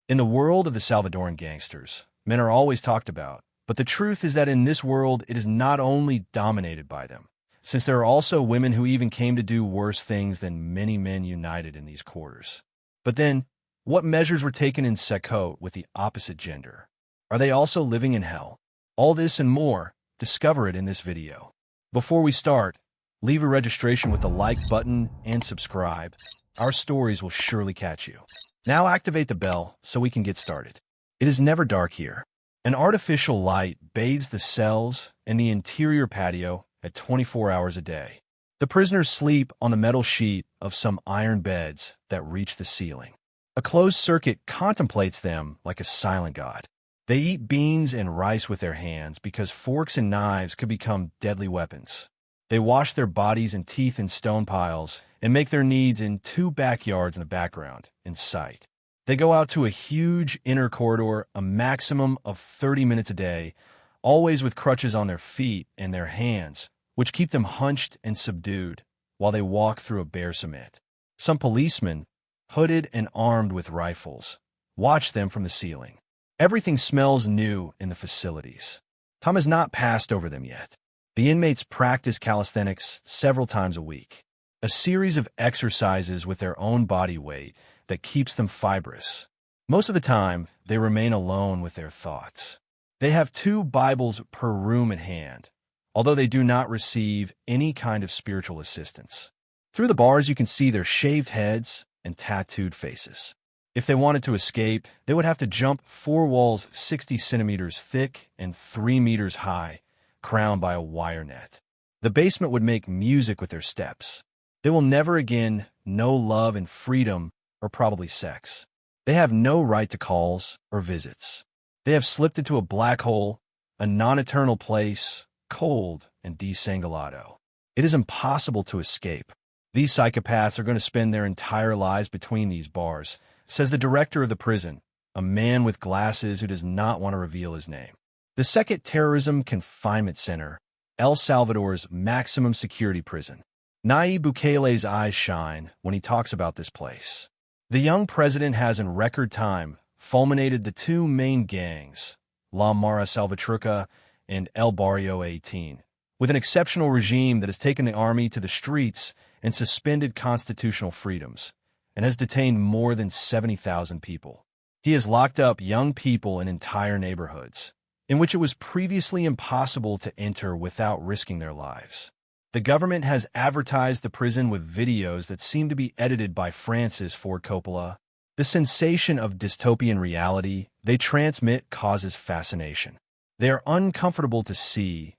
In the world of the Salvadoran gangsters, men are always talked about, but the truth is that in this world it is not only dominated by them, since there are also women who even came to do worse things than many men united in these quarters. But then, what measures were taken in CECOT with the opposite gender? Are they also living in hell? All this and more, discover it in this video. Before we start, leave a registration with the like button and subscribe. Our stories will surely catch you. Now activate the bell so we can get started. It is never dark here. An artificial light bathes the cells and the interior patio at 24 hours a day. The prisoners sleep on a metal sheet of some iron beds that reach the ceiling. A closed circuit contemplates them like a silent god. They eat beans and rice with their hands because forks and knives could become deadly weapons. They wash their bodies and teeth in stone piles and make their needs in 2 backyards in the background, in sight. They go out to a huge inner corridor a maximum of 30 minutes a day, always with crutches on their feet and their hands, which keep them hunched and subdued while they walk through a bare cement. Some policemen, hooded and armed with rifles, watch them from the ceiling. Everything smells new in the facilities. Time has not passed over them yet. The inmates practice calisthenics several times a week, a series of exercises with their own body weight that keeps them fibrous. Most of the time, they remain alone with their thoughts. They have 2 Bibles per room at hand, although they do not receive any kind of spiritual assistance. Through the bars, you can see their shaved heads and tattooed faces. If they wanted to escape, they would have to jump 4 walls 60 centimeters thick and 3 meters high, crowned by a wire net. The basement would make music with their steps. They will never again know love and freedom, or probably sex. They have no right to calls or visits. They have slipped into a black hole, a non-eternal place, cold and desangolado. It is impossible to escape. These psychopaths are going to spend their entire lives between these bars, says the director of the prison, a man with glasses who does not want to reveal his name. The CECOT Terrorism Confinement Center, El Salvador's maximum security prison. Nayib Bukele's eyes shine when he talks about this place. The young president has in record time fulminated the 2 main gangs, La Mara Salvatrucha and El Barrio 18, with an exceptional regime that has taken the army to the streets and suspended constitutional freedoms, and has detained more than 70,000 people. He has locked up young people in entire neighborhoods, in which it was previously impossible to enter without risking their lives. The government has advertised the prison with videos that seem to be edited by Francis Ford Coppola. The sensation of dystopian reality they transmit causes fascination. They are uncomfortable to see,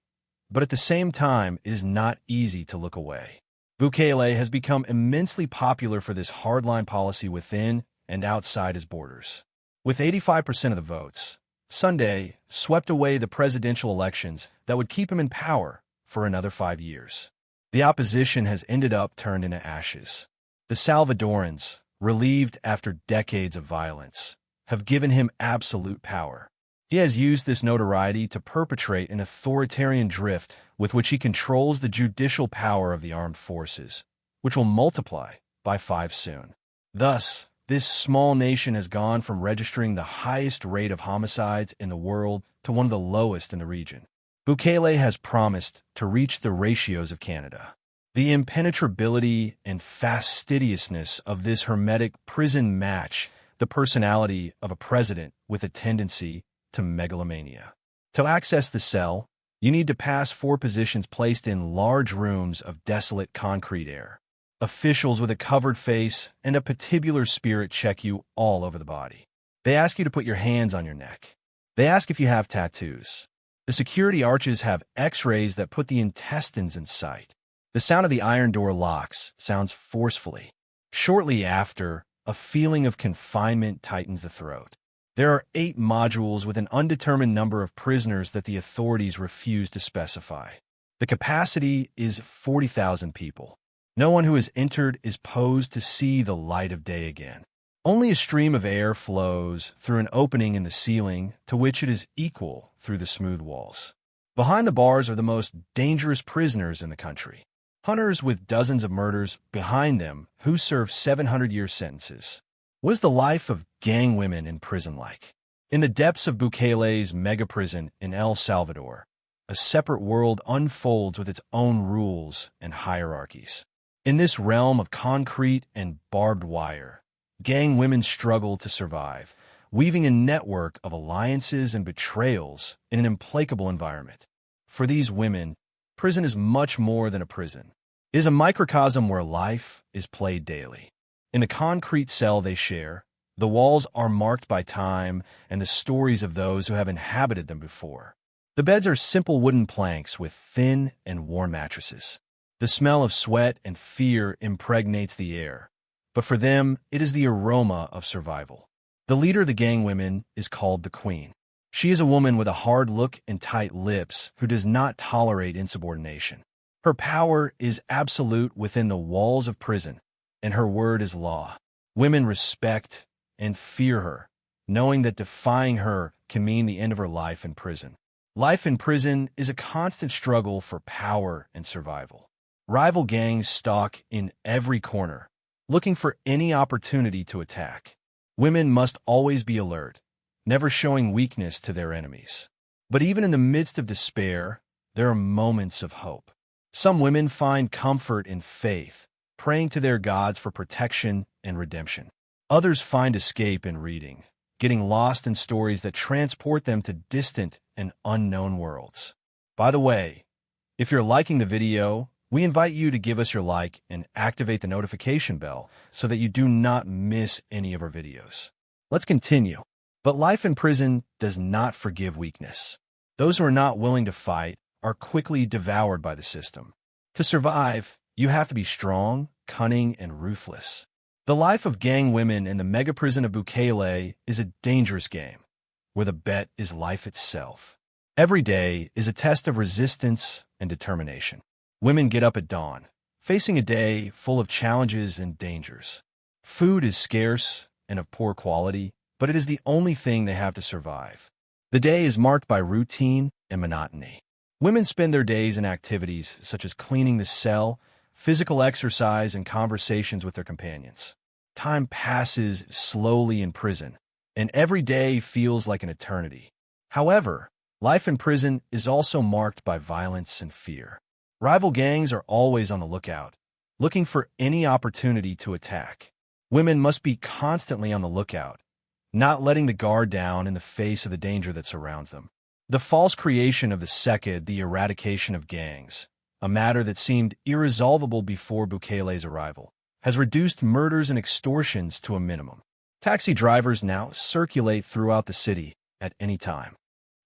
but at the same time, it is not easy to look away. Bukele has become immensely popular for this hardline policy within and outside his borders. With 85% of the votes, Sunday swept away the presidential elections that would keep him in power for another 5 years. The opposition has ended up turned into ashes. The Salvadorans, relieved after decades of violence, have given him absolute power. He has used this notoriety to perpetrate an authoritarian drift with which he controls the judicial power of the armed forces, which will multiply by 5 soon. Thus, this small nation has gone from registering the highest rate of homicides in the world to one of the lowest in the region. Bukele has promised to reach the ratios of Canada. The impenetrability and fastidiousness of this hermetic prison match the personality of a president with a tendency to megalomania. To access the cell, you need to pass 4 positions placed in large rooms of desolate concrete air. Officials with a covered face and a patibular spirit check you all over the body. They ask you to put your hands on your neck. They ask if you have tattoos. The security arches have X-rays that put the intestines in sight. The sound of the iron door locks sounds forcefully. Shortly after, a feeling of confinement tightens the throat. There are 8 modules with an undetermined number of prisoners that the authorities refuse to specify. The capacity is 40,000 people. No one who has entered is posed to see the light of day again. Only a stream of air flows through an opening in the ceiling to which it is equal through the smooth walls. Behind the bars are the most dangerous prisoners in the country. Hunters with dozens of murders behind them who serve 700-year sentences. What is the life of gang women in prison like? In the depths of Bukele's mega prison in El Salvador, a separate world unfolds with its own rules and hierarchies. In this realm of concrete and barbed wire, gang women struggle to survive, weaving a network of alliances and betrayals in an implacable environment. For these women, prison is much more than a prison. It is a microcosm where life is played daily. In the concrete cell they share, the walls are marked by time and the stories of those who have inhabited them before. The beds are simple wooden planks with thin and warm mattresses. The smell of sweat and fear impregnates the air, but for them, it is the aroma of survival. The leader of the gang women is called the Queen. She is a woman with a hard look and tight lips who does not tolerate insubordination. Her power is absolute within the walls of prison, and her word is law. Women respect and fear her, knowing that defying her can mean the end of her life in prison. Life in prison is a constant struggle for power and survival. Rival gangs stalk in every corner, looking for any opportunity to attack. Women must always be alert, never showing weakness to their enemies. But even in the midst of despair, there are moments of hope. Some women find comfort in faith, praying to their gods for protection and redemption. Others find escape in reading, getting lost in stories that transport them to distant and unknown worlds. By the way, if you're liking the video, we invite you to give us your like and activate the notification bell so that you do not miss any of our videos. Let's continue. But life in prison does not forgive weakness. Those who are not willing to fight are quickly devoured by the system. To survive, you have to be strong, cunning, and ruthless. The life of gang women in the mega prison of Bukele is a dangerous game, where the bet is life itself. Every day is a test of resistance and determination. Women get up at dawn, facing a day full of challenges and dangers. Food is scarce and of poor quality, but it is the only thing they have to survive. The day is marked by routine and monotony. Women spend their days in activities such as cleaning the cell, physical exercise, and conversations with their companions. Time passes slowly in prison, and every day feels like an eternity. However, life in prison is also marked by violence and fear. Rival gangs are always on the lookout, looking for any opportunity to attack. Women must be constantly on the lookout, not letting the guard down in the face of the danger that surrounds them. The false creation of the CECOT, the eradication of gangs, a matter that seemed irresolvable before Bukele's arrival, has reduced murders and extortions to a minimum. Taxi drivers now circulate throughout the city at any time.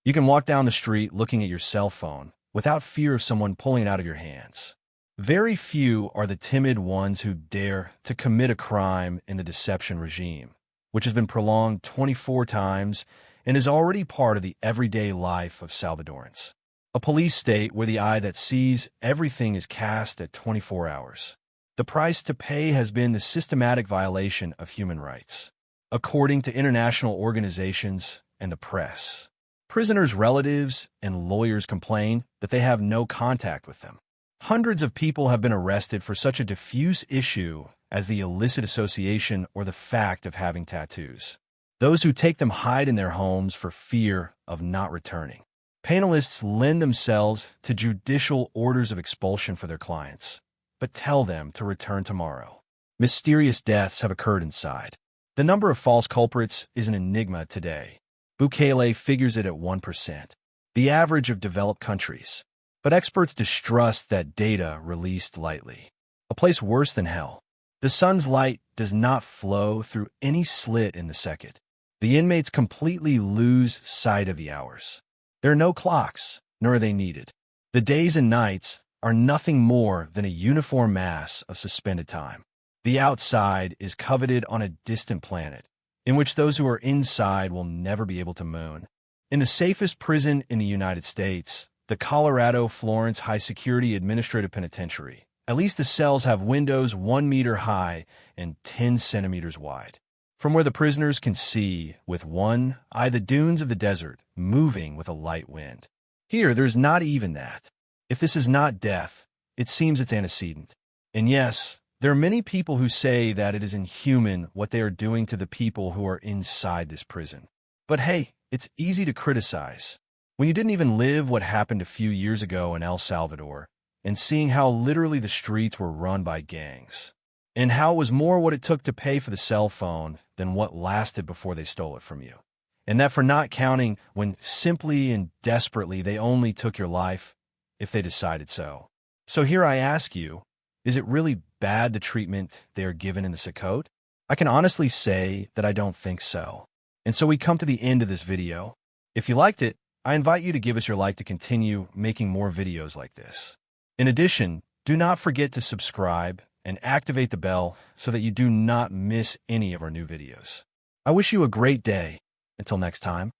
You can walk down the street looking at your cell phone without fear of someone pulling it out of your hands. Very few are the timid ones who dare to commit a crime in the deception regime, which has been prolonged 24 times and is already part of the everyday life of Salvadorans. A police state where the eye that sees everything is cast at 24 hours. The price to pay has been the systematic violation of human rights. According to international organizations and the press, prisoners' relatives and lawyers complain that they have no contact with them. Hundreds of people have been arrested for such a diffuse issue as the illicit association or the fact of having tattoos. Those who take them hide in their homes for fear of not returning. Panelists lend themselves to judicial orders of expulsion for their clients, but tell them to return tomorrow. Mysterious deaths have occurred inside. The number of false culprits is an enigma today. Bukele figures it at 1%, the average of developed countries. But experts distrust that data released lightly. A place worse than hell. The sun's light does not flow through any slit in the CECOT. The inmates completely lose sight of the hours. There are no clocks, nor are they needed. The days and nights are nothing more than a uniform mass of suspended time. The outside is coveted on a distant planet, in which those who are inside will never be able to moon. In the safest prison in the United States, the Colorado Florence High Security Administrative Penitentiary, at least the cells have windows 1 meter high and 10 centimeters wide. From where the prisoners can see with one eye the dunes of the desert moving with a light wind. Here, there's not even that. If this is not death, it seems its antecedent. And yes, There are many people who say that it is inhuman what they are doing to the people who are inside this prison. But hey, it's easy to criticize. When you didn't even live what happened a few years ago in El Salvador, and seeing how literally the streets were run by gangs, and how it was more what it took to pay for the cell phone than what lasted before they stole it from you. And that for not counting when simply and desperately they only took your life if they decided so. So here I ask you, is it really bad the treatment they are given in the CECOT? I can honestly say that I don't think so. And so we come to the end of this video. If you liked it, I invite you to give us your like to continue making more videos like this. In addition, do not forget to subscribe and activate the bell so that you do not miss any of our new videos. I wish you a great day. Until next time.